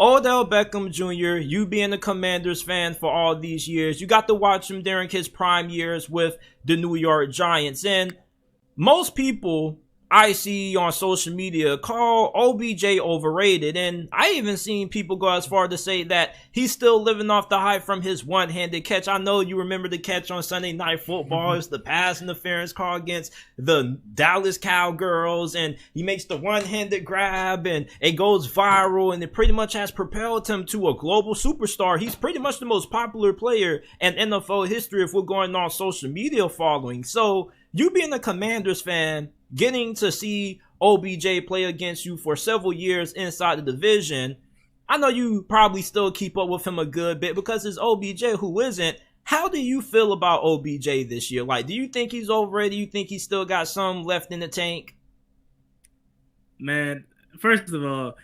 Odell Beckham Jr., you being a Commanders fan for all these years, you got to watch him during his prime years with the New York Giants. And most people I see on social media call OBJ overrated, and I even seen people go as far to say that he's still living off the hype from his one-handed catch. I know you remember the catch on Sunday Night Football. It's the pass interference call against the Dallas Cowgirls, and he makes the one-handed grab, and it goes viral, and it pretty much has propelled him to a global superstar. He's pretty much the most popular player in NFL history if we're going on social media following. So you being a Commanders fan, getting to see OBJ play against you for several years inside the division, I know you probably still keep up with him a good bit because it's OBJ who isn't. How do you feel about OBJ this year? Like, do you think he's overrated? Do you think he's still got some left in the tank? Man, first of all,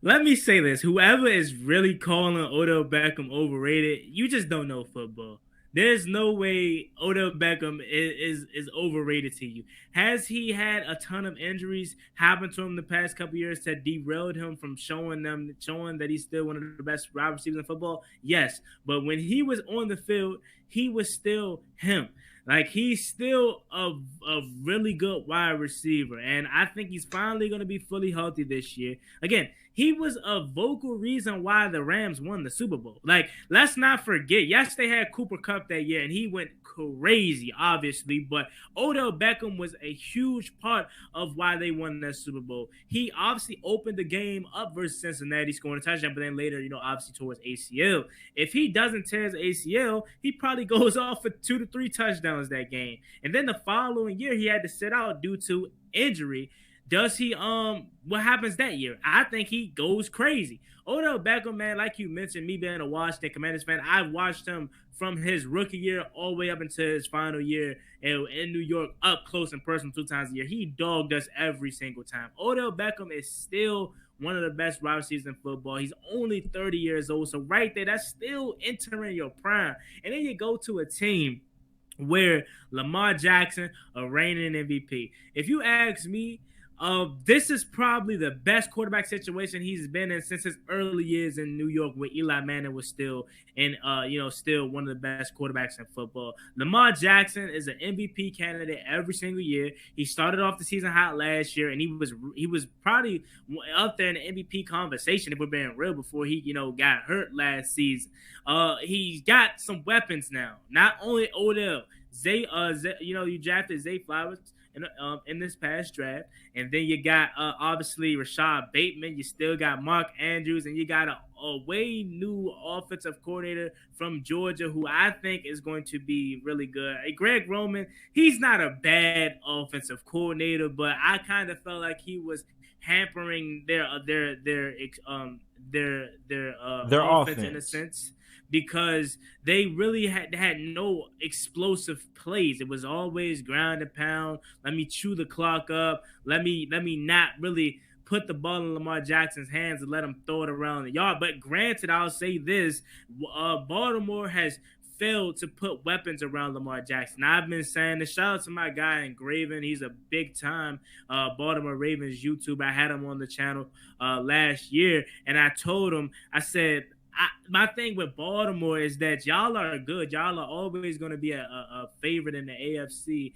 let me say this. Whoever is really calling Odell Beckham overrated, you just don't know football. There's no way Odell Beckham is overrated to you. Has he had a ton of injuries happen to him the past couple years that derailed him from showing that he's still one of the best wide receivers in football? Yes. But when he was on the field, he was still him. Like, he's still a really good wide receiver. And I think he's finally going to be fully healthy this year. Again, he was a vocal reason why the Rams won the Super Bowl. Like, let's not forget. Yes, they had Cooper Kupp that year, and he went crazy, obviously. But Odell Beckham was a huge part of why they won that Super Bowl. He obviously opened the game up versus Cincinnati, scoring a touchdown, but then later, obviously towards ACL. If he doesn't tear his ACL, he probably goes off for 2 to 3 touchdowns that game. And then the following year, he had to sit out due to injury. Does he what happens that year? I think he goes crazy. Odell Beckham, man, like you mentioned, me being a Washington Commanders fan, I've watched him from his rookie year all the way up into his final year in New York, up close and personal 2 times a year. He dogged us every single time. Odell Beckham is still one of the best wide receivers in football. He's only 30 years old, so right there, that's still entering your prime. And then you go to a team where Lamar Jackson, a reigning MVP. If you ask me, this is probably the best quarterback situation he's been in since his early years in New York, where Eli Manning was still still one of the best quarterbacks in football. Lamar Jackson is an MVP candidate every single year. He started off the season hot last year, and he was probably up there in the MVP conversation if we're being real before he got hurt last season. He's got some weapons now. Not only Odell, you drafted Zay Flowers in this past draft. And then you got obviously Rashad Bateman. You still got Mark Andrews, and you got a way new offensive coordinator from Georgia who I think is going to be really good. Greg Roman, he's not a bad offensive coordinator, but I kind of felt like he was hampering their Their offense in a offense. sense, because they really had no explosive plays. It was always ground and pound. Let me chew the clock up. Let me not really put the ball in Lamar Jackson's hands and let him throw it around the yard. But granted, I'll say this: Baltimore has failed to put weapons around Lamar Jackson. I've been saying this. Shout out to my guy Engraven. He's a big time Baltimore Ravens YouTuber. I had him on the channel last year, and I told him, I said, my thing with Baltimore is that y'all are good. Y'all are always going to be a favorite in the AFC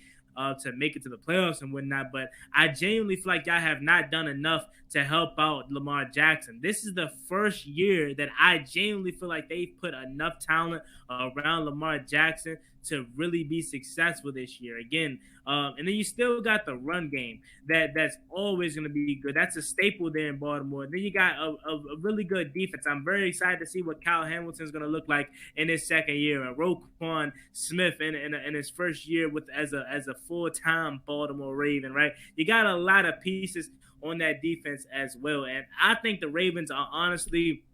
to make it to the playoffs and whatnot. But I genuinely feel like y'all have not done enough to help out Lamar Jackson. This is the first year that I genuinely feel like they've put enough talent around Lamar Jackson to really be successful this year. Again, and then you still got the run game that's always going to be good. That's a staple there in Baltimore. Then you got a really good defense. I'm very excited to see what Kyle Hamilton's going to look like in his second year, and Roquan Smith in his first year as a full-time Baltimore Raven. Right, you got a lot of pieces on that defense as well, and I think the Ravens are honestly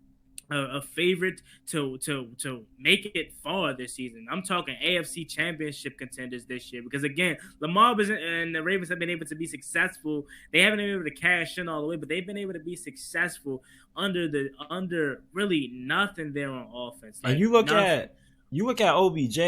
a favorite to make it far this season. I'm talking AFC Championship contenders this year, because again, Lamar and the Ravens have been able to be successful. They haven't been able to cash in all the way, but they've been able to be successful under really nothing there on offense. And Like, nothing. you look at OBJ.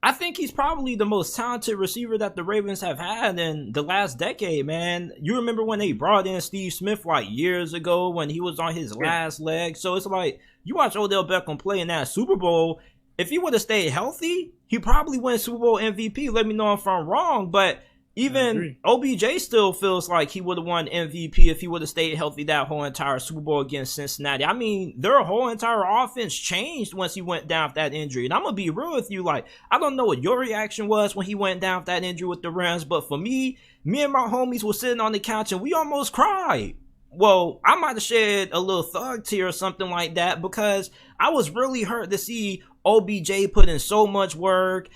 I think he's probably the most talented receiver that the Ravens have had in the last decade, man. You remember when they brought in Steve Smith like years ago when he was on his last leg? So it's like, you watch Odell Beckham play in that Super Bowl. If he would have stayed healthy, he probably win Super Bowl MVP. Let me know if I'm wrong, but even OBJ still feels like he would have won MVP if he would have stayed healthy that whole entire Super Bowl against Cincinnati. I mean, their whole entire offense changed once he went down with that injury. And I'm going to be real with you. Like, I don't know what your reaction was when he went down with that injury with the Rams, but for me and my homies were sitting on the couch and we almost cried. Well, I might have shed a little thug tear or something like that because I was really hurt to see OBJ put in so much work,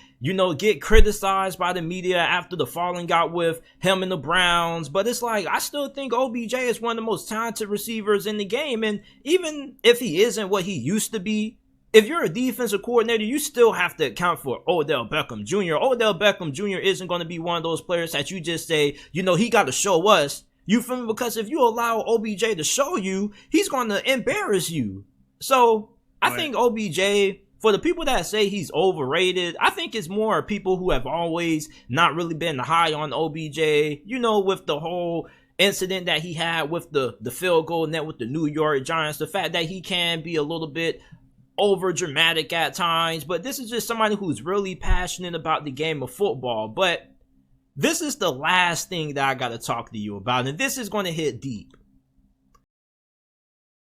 get criticized by the media after the falling out with him and the Browns. But it's like, I still think OBJ is one of the most talented receivers in the game. And even if he isn't what he used to be, if you're a defensive coordinator, you still have to account for Odell Beckham Jr. Odell Beckham Jr. isn't going to be one of those players that you just say, he got to show us. You feel me? Because if you allow OBJ to show you, he's going to embarrass you. So I think OBJ, for the people that say he's overrated, I think it's more people who have always not really been high on OBJ, with the whole incident that he had with the field goal net with the New York Giants, the fact that he can be a little bit over dramatic at times, but this is just somebody who's really passionate about the game of football. But this is the last thing that I got to talk to you about, and this is going to hit deep.